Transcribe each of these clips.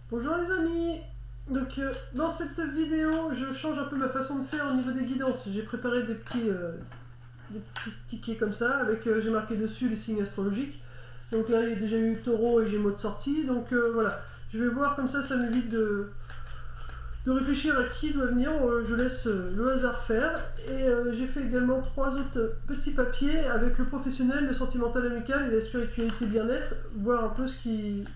Bonjour les amis. Donc dans cette vidéo je change un peu ma façon de faire au niveau des guidances. J'ai préparé des petits tickets comme ça avec j'ai marqué dessus les signes astrologiques. Donc là il y a déjà eu taureau et gémeaux de sortie. Donc voilà, je vais voir comme ça m'évite de réfléchir à qui doit venir. Je laisse le hasard faire. Et j'ai fait également 3 autres petits papiers avec le professionnel, le sentimental amical et la spiritualité bien-être. Voir un peu ce qui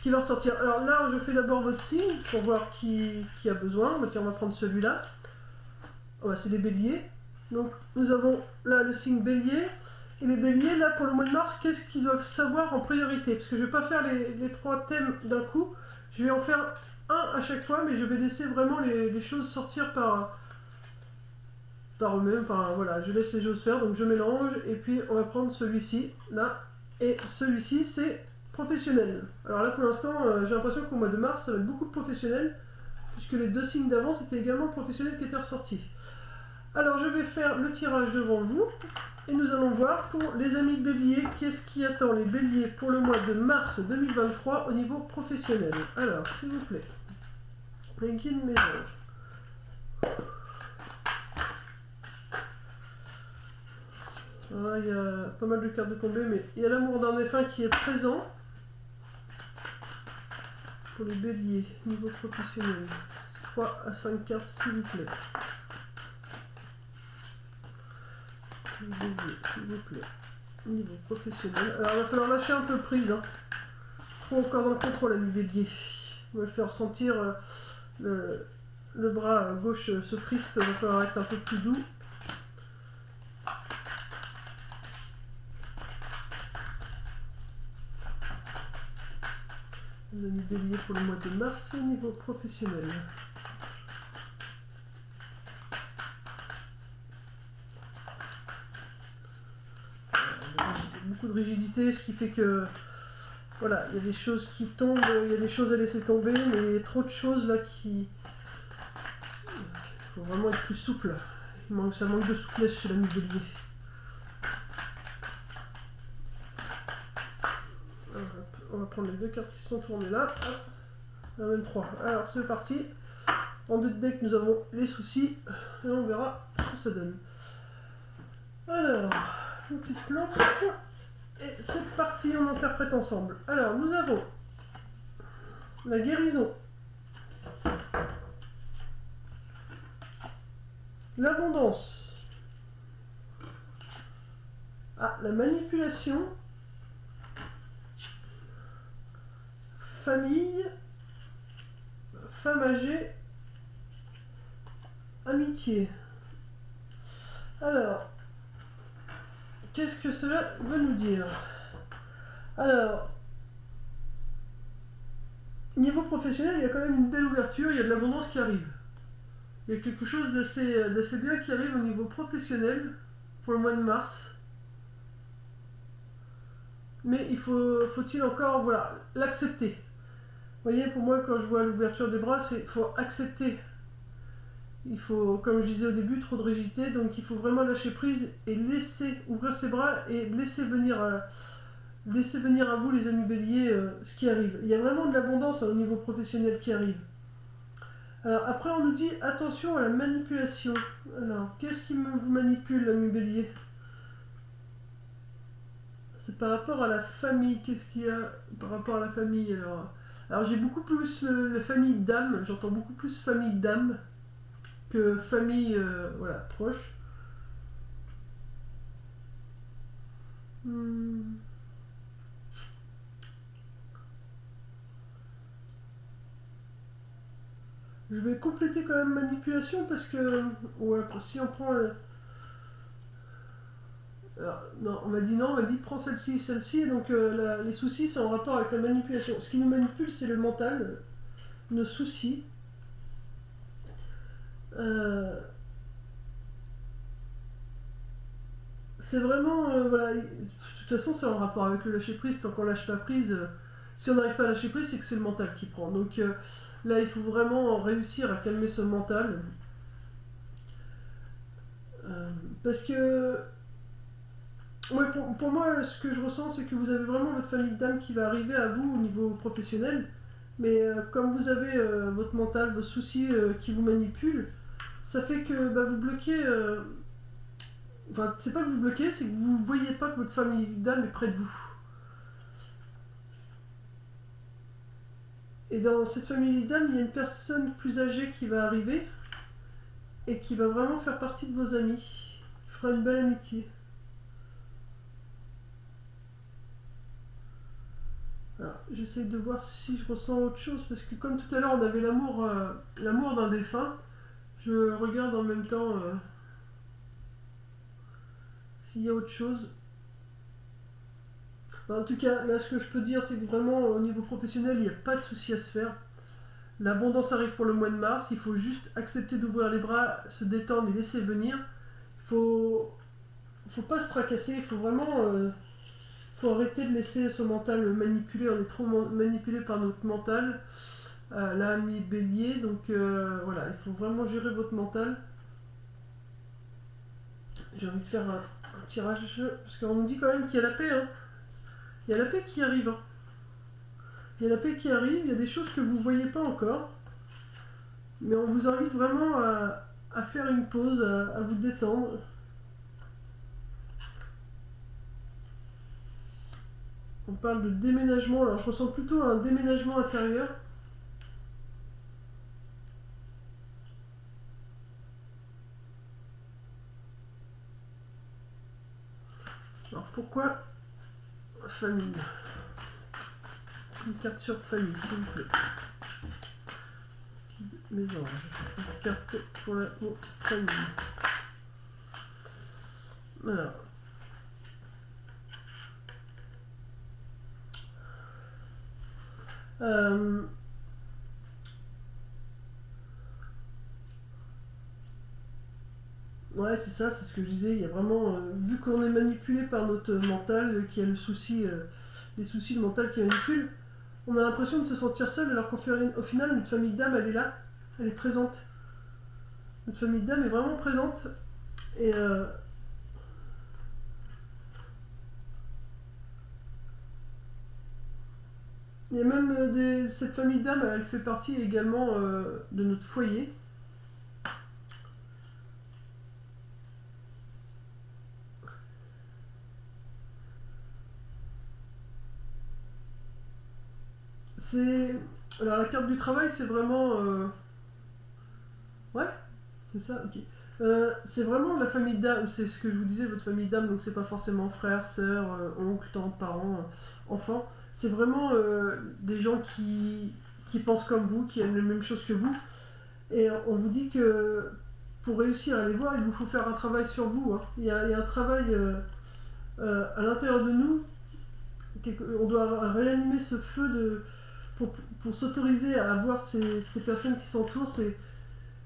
va ressortir. Alors là, je fais d'abord votre signe pour voir qui a besoin. Tiens, on va prendre celui-là. Oh, bah, c'est les béliers. Donc nous avons là le signe bélier. Et les béliers, là pour le mois de mars, qu'est-ce qu'ils doivent savoir en priorité? Parce que je ne vais pas faire les 3 thèmes d'un coup. Je vais en faire un à chaque fois, mais je vais laisser vraiment les choses sortir par eux-mêmes. Enfin voilà, je laisse les choses faire. Donc je mélange. Et puis on va prendre celui-ci, là. Et celui-ci, c'est professionnel. Alors là, pour l'instant, j'ai l'impression qu'au mois de mars, ça va être beaucoup de professionnels, puisque les 2 signes d'avant, c'était également professionnel qui étaient ressortis. Alors, je vais faire le tirage devant vous, et nous allons voir pour les amis béliers, qu'est-ce qui attend les béliers pour le mois de mars 2023 au niveau professionnel. Alors, s'il vous plaît, les guides mes anges. Alors, il y a pas mal de cartes de tombées, mais il y a l'amour d'un défunt qui est présent. Pour les béliers, niveau professionnel, 3 à 5 cartes s'il vous plaît. Les béliers, s'il vous plaît. Niveau professionnel. Alors il va falloir lâcher un peu prise. Trop encore dans le contrôle, ami bélier. On va le faire sentir le bras gauche se crispe. Il va falloir être un peu plus doux. L'ami bélier pour le mois de mars, niveau professionnel. Beaucoup de rigidité, ce qui fait que voilà, il y a des choses qui tombent, il y a des choses à laisser tomber, mais il y a trop de choses là qui... Il faut vraiment être plus souple. Ça manque de souplesse chez l'ami bélier. On va prendre les 2 cartes qui sont tournées là. La même 3. Alors c'est parti. En 2 deck nous avons les soucis. Et on verra ce que ça donne. Alors, une petite planche. Et c'est parti, on interprète ensemble. Alors nous avons la guérison, l'abondance, la manipulation, famille, femme âgée, amitié. Alors, qu'est-ce que cela veut nous dire? Alors, niveau professionnel, il y a quand même une belle ouverture, il y a de l'abondance qui arrive. Il y a quelque chose d'assez bien qui arrive au niveau professionnel pour le mois de mars. Mais faut-il encore voilà, l'accepter. Vous voyez, pour moi, quand je vois l'ouverture des bras, il faut accepter. Il faut, comme je disais au début, trop de rigidité, donc il faut vraiment lâcher prise et laisser ouvrir ses bras et laisser venir à vous, les amis béliers, ce qui arrive. Il y a vraiment de l'abondance au niveau professionnel qui arrive. Alors après, on nous dit attention à la manipulation. Alors, qu'est-ce qui vous manipule, l'ami bélier? C'est par rapport à la famille. Qu'est-ce qu'il y a par rapport à la famille alors j'ai beaucoup plus la famille d'âme. J'entends beaucoup plus famille d'âme que famille voilà, proche. Hmm. Je vais compléter quand même manipulation parce que ouais, si on prend alors, non, on m'a dit non, on m'a dit prends celle-ci, celle-ci, donc les soucis c'est en rapport avec la manipulation. Ce qui nous manipule c'est le mental, nos soucis. Euh, c'est vraiment voilà, de toute façon c'est en rapport avec le lâcher prise. Tant qu'on lâche pas prise, si on n'arrive pas à lâcher prise, c'est que c'est le mental qui prend. Donc là il faut vraiment réussir à calmer ce mental. Parce que ouais, pour moi, ce que je ressens, c'est que vous avez vraiment votre famille d'âme qui va arriver à vous au niveau professionnel. Mais comme vous avez votre mental, vos soucis qui vous manipulent, ça fait que bah, vous bloquez. Enfin, c'est pas que vous bloquez, c'est que vous voyez pas que votre famille d'âme est près de vous. Et dans cette famille d'âme, il y a une personne plus âgée qui va arriver et qui va vraiment faire partie de vos amis. Qui fera une belle amitié. Alors, j'essaie de voir si je ressens autre chose, parce que comme tout à l'heure on avait l'amour d'un défunt, je regarde en même temps s'il y a autre chose. Bah, en tout cas, là ce que je peux dire, c'est que vraiment au niveau professionnel, il n'y a pas de souci à se faire. L'abondance arrive pour le mois de mars, il faut juste accepter d'ouvrir les bras, se détendre et laisser venir. Il faut pas se tracasser, il faut vraiment faut arrêter de laisser ce mental manipuler. On est trop manipulé par notre mental. Là, mis bélier, donc voilà, il faut vraiment gérer votre mental. J'ai envie de faire un tirage, parce qu'on nous dit quand même qu'il y a la paix. Hein. Il y a la paix qui arrive. Hein. Il y a la paix qui arrive, il y a des choses que vous ne voyez pas encore. Mais on vous invite vraiment à faire une pause, à vous détendre. On parle de déménagement, alors je ressens plutôt un déménagement intérieur. Alors pourquoi famille? Une carte sur famille, s'il vous plaît. Mes anges. Une carte pour la famille. Alors. Euh, ouais, c'est ça, c'est ce que je disais. Il y a vraiment, vu qu'on est manipulé par notre mental, qui a le souci, les soucis de mental qui manipule, on a l'impression de se sentir seul, alors qu'au final, notre famille d'âme, elle est là, elle est présente. Notre famille d'âme est vraiment présente. Et il y a même cette famille d'âme, elle fait partie également de notre foyer. C'est. Alors la carte du travail, c'est vraiment. Ouais, c'est ça, ok. C'est vraiment la famille d'âme, c'est ce que je vous disais, votre famille d'âme, donc c'est pas forcément frères, sœurs, oncles, tantes, parents, enfants. C'est vraiment des gens qui pensent comme vous, qui aiment les mêmes choses que vous. Et on vous dit que pour réussir à les voir, il vous faut faire un travail sur vous. Hein. Il y a un travail à l'intérieur de nous. On doit réanimer ce feu pour s'autoriser à voir ces personnes qui s'entourent,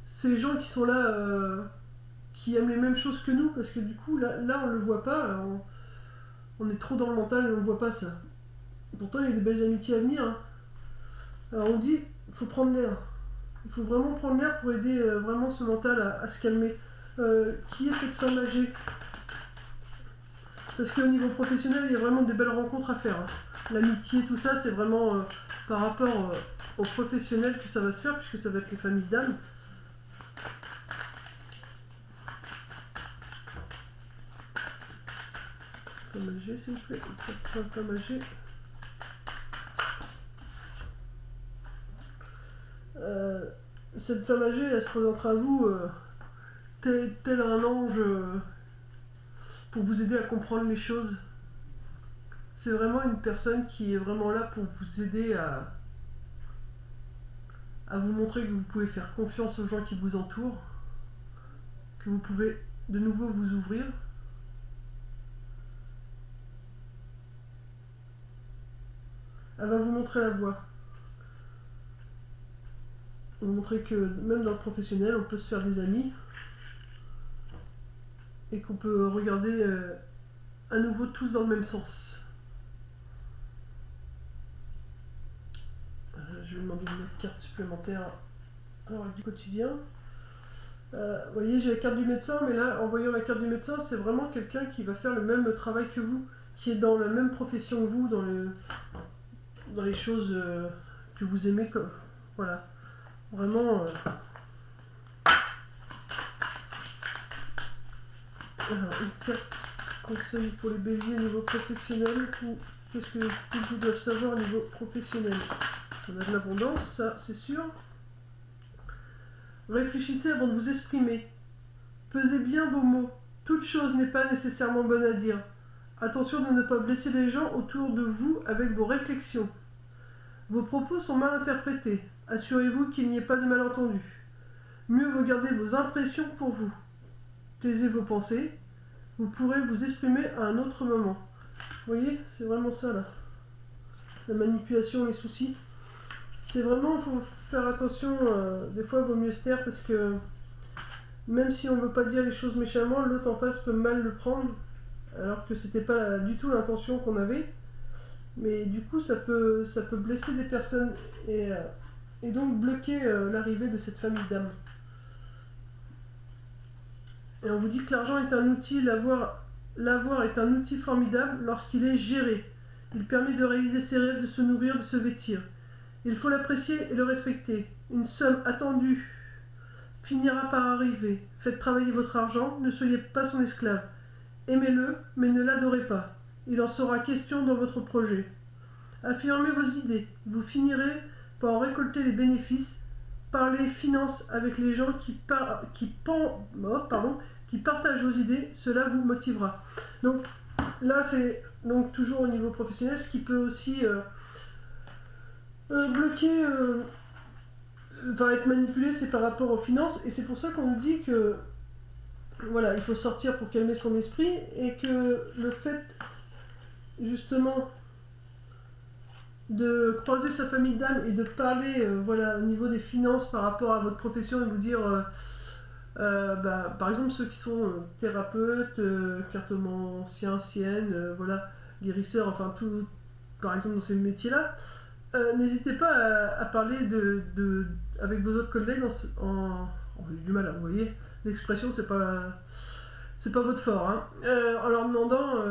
ces gens qui sont là, qui aiment les mêmes choses que nous, parce que du coup, là on le voit pas, on est trop dans le mental et on ne voit pas ça. Pourtant, il y a des belles amitiés à venir. Hein. Alors on dit, il faut prendre l'air. Il faut vraiment prendre l'air pour aider vraiment ce mental à se calmer. Qui est cette femme âgée? Parce qu'au niveau professionnel, il y a vraiment des belles rencontres à faire. Hein. L'amitié, tout ça, c'est vraiment par rapport aux professionnels que ça va se faire, puisque ça va être les familles d'âmes. Femme âgée, s'il vous plaît. Femme âgée. Cette femme âgée, elle se présentera à vous tel un ange pour vous aider à comprendre les choses. C'est vraiment une personne qui est vraiment là pour vous aider à vous montrer que vous pouvez faire confiance aux gens qui vous entourent, que vous pouvez de nouveau vous ouvrir. Elle va vous montrer la voie. Vous montrer que même dans le professionnel, on peut se faire des amis et qu'on peut regarder à nouveau tous dans le même sens. Je vais demander une autre carte supplémentaire. Alors, du quotidien. Vous voyez, j'ai la carte du médecin, mais là, en voyant la carte du médecin, c'est vraiment quelqu'un qui va faire le même travail que vous, qui est dans la même profession que vous, dans les choses que vous aimez comme... Voilà. Vraiment... Alors, une carte conseil pour les béliers au niveau professionnel, ou qu'est-ce que ils doivent savoir au niveau professionnel? On a de l'abondance, ça c'est sûr. Réfléchissez avant de vous exprimer. Pesez bien vos mots. Toute chose n'est pas nécessairement bonne à dire. Attention de ne pas blesser les gens autour de vous avec vos réflexions. Vos propos sont mal interprétés. Assurez-vous qu'il n'y ait pas de malentendu. Mieux vaut garder vos impressions pour vous. Taisez vos pensées. Vous pourrez vous exprimer à un autre moment. Vous voyez, c'est vraiment ça là. La manipulation, les soucis. C'est vraiment, il faut faire attention. Des fois, il vaut mieux se taire parce que même si on ne veut pas dire les choses méchamment, l'autre en face peut mal le prendre. Alors que c'était pas du tout l'intention qu'on avait. Mais du coup, ça peut blesser des personnes et donc bloquer l'arrivée de cette famille d'âmes. Et on vous dit que l'argent est un outil, l'avoir est un outil formidable lorsqu'il est géré. Il permet de réaliser ses rêves, de se nourrir, de se vêtir. Il faut l'apprécier et le respecter. Une somme attendue finira par arriver. Faites travailler votre argent, ne soyez pas son esclave. Aimez-le, mais ne l'adorez pas. Il en sera question dans votre projet. Affirmez vos idées. Vous finirez par en récolter les bénéfices. Parlez finances avec les gens qui partagent vos idées. Cela vous motivera. Donc là, c'est donc toujours au niveau professionnel, ce qui peut aussi bloquer, être manipulé, c'est par rapport aux finances. Et c'est pour ça qu'on nous dit que voilà, il faut sortir pour calmer son esprit et que le fait justement de croiser sa famille d'âme et de parler voilà, au niveau des finances par rapport à votre profession et vous dire par exemple ceux qui sont thérapeutes, cartomanciens, voilà, guérisseurs, enfin tout, par exemple dans ces métiers là, n'hésitez pas à parler avec vos autres collègues j'ai du mal à vous voyez, l'expression c'est pas votre fort, hein. En leur demandant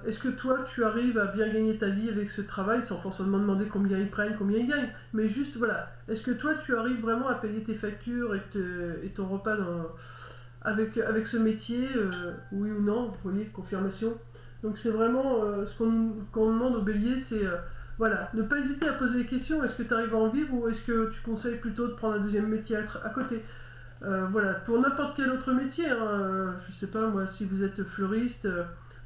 est-ce que toi tu arrives à bien gagner ta vie avec ce travail, sans forcément demander combien ils prennent, combien ils gagnent, mais juste voilà, est-ce que toi tu arrives vraiment à payer tes factures et ton repas avec ce métier, oui ou non, vous voyez, confirmation. Donc c'est vraiment ce qu'on demande au bélier, c'est voilà, ne pas hésiter à poser des questions, est-ce que tu arrives à en vivre ou est-ce que tu conseilles plutôt de prendre un deuxième métier à côté. Voilà, pour n'importe quel autre métier, hein, je sais pas moi, si vous êtes fleuriste,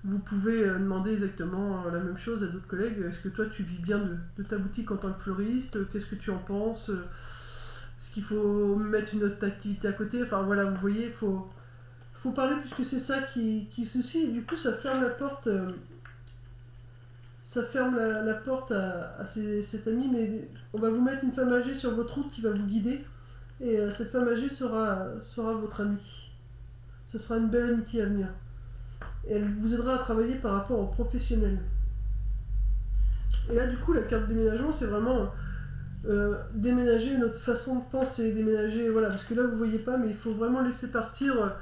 vous pouvez demander exactement la même chose à d'autres collègues. Est-ce que toi tu vis bien de ta boutique en tant que fleuriste? Qu'est-ce que tu en penses? Est-ce qu'il faut mettre une autre activité à côté? Enfin voilà, vous voyez, faut parler puisque c'est ça qui soucie. Et du coup, ça ferme la porte. Ça ferme la porte à cet ami, mais on va vous mettre une femme âgée sur votre route qui va vous guider. Et cette femme âgée sera votre amie. Ce sera une belle amitié à venir. Et elle vous aidera à travailler par rapport aux professionnels. Et là, du coup, la carte déménagement, c'est vraiment déménager notre façon de penser, déménager, voilà, parce que là, vous voyez pas, mais il faut vraiment laisser partir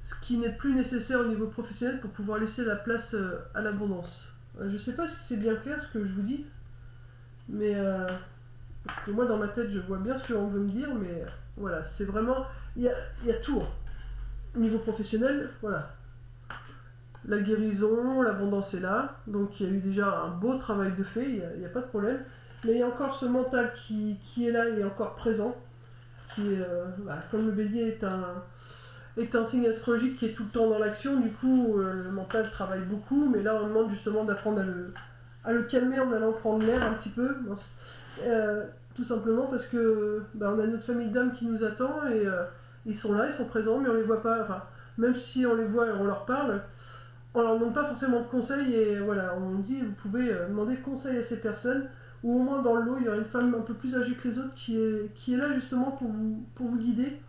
ce qui n'est plus nécessaire au niveau professionnel pour pouvoir laisser la place à l'abondance. Je sais pas si c'est bien clair ce que je vous dis, mais moi, dans ma tête, je vois bien ce qu'on veut me dire, mais voilà, c'est vraiment... Il y a tout. Au niveau professionnel, voilà. La guérison, l'abondance est là, donc il y a eu déjà un beau travail de fait, il n'y a pas de problème. Mais il y a encore ce mental qui est là et encore présent, qui est, comme le bélier est un signe astrologique qui est tout le temps dans l'action, du coup le mental travaille beaucoup, mais là on demande justement d'apprendre à le calmer en allant prendre l'air un petit peu. Tout simplement parce que on a notre famille d'âmes qui nous attend et ils sont là, ils sont présents, mais on les voit pas. Enfin, même si on les voit et on leur parle, on leur demande pas forcément de conseils et voilà, on dit vous pouvez demander conseil à ces personnes ou au moins dans le lot il y aura une femme un peu plus âgée que les autres qui est là justement pour vous guider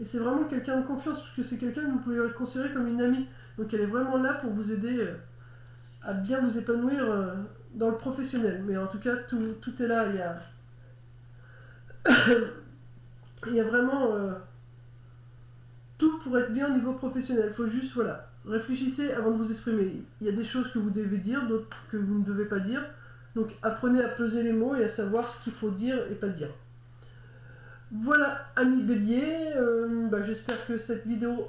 et c'est vraiment quelqu'un de confiance parce que c'est quelqu'un que vous pouvez considérer comme une amie, donc elle est vraiment là pour vous aider à bien vous épanouir dans le professionnel, mais en tout cas tout est là, il y a vraiment tout pour être bien au niveau professionnel. Il faut juste, voilà, réfléchissez avant de vous exprimer. Il y a des choses que vous devez dire, d'autres que vous ne devez pas dire. Donc apprenez à peser les mots et à savoir ce qu'il faut dire et pas dire. Voilà, ami Bélier, j'espère que cette vidéo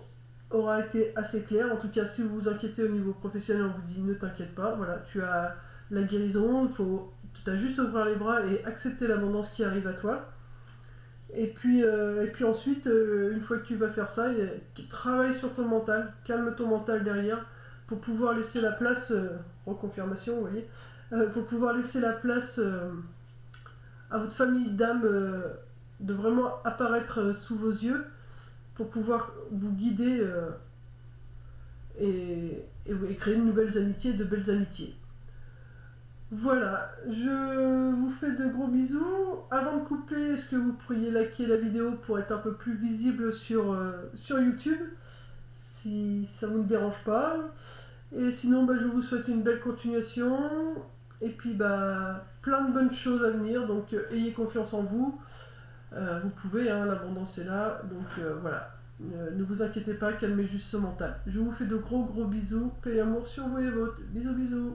aura été assez claire. En tout cas, si vous vous inquiétez au niveau professionnel, on vous dit ne t'inquiète pas. Voilà, tu as la guérison, tu as juste à ouvrir les bras et accepter l'abondance qui arrive à toi. Et puis ensuite, une fois que tu vas faire ça, travaille sur ton mental, calme ton mental derrière pour pouvoir laisser la place, reconfirmation, vous voyez, pour pouvoir laisser la place à votre famille d'âme de vraiment apparaître sous vos yeux pour pouvoir vous guider et créer de nouvelles amitiés, de belles amitiés. Voilà, je vous fais de gros bisous. Avant de couper, est-ce que vous pourriez liker la vidéo pour être un peu plus visible sur YouTube, si ça vous ne dérange pas. Et sinon, je vous souhaite une belle continuation. Et puis, plein de bonnes choses à venir. Donc, ayez confiance en vous. Vous pouvez, hein, l'abondance est là. Donc, voilà. Ne vous inquiétez pas, calmez juste ce mental. Je vous fais de gros bisous. Paix et amour sur vous et les vôtres. Bisous, bisous.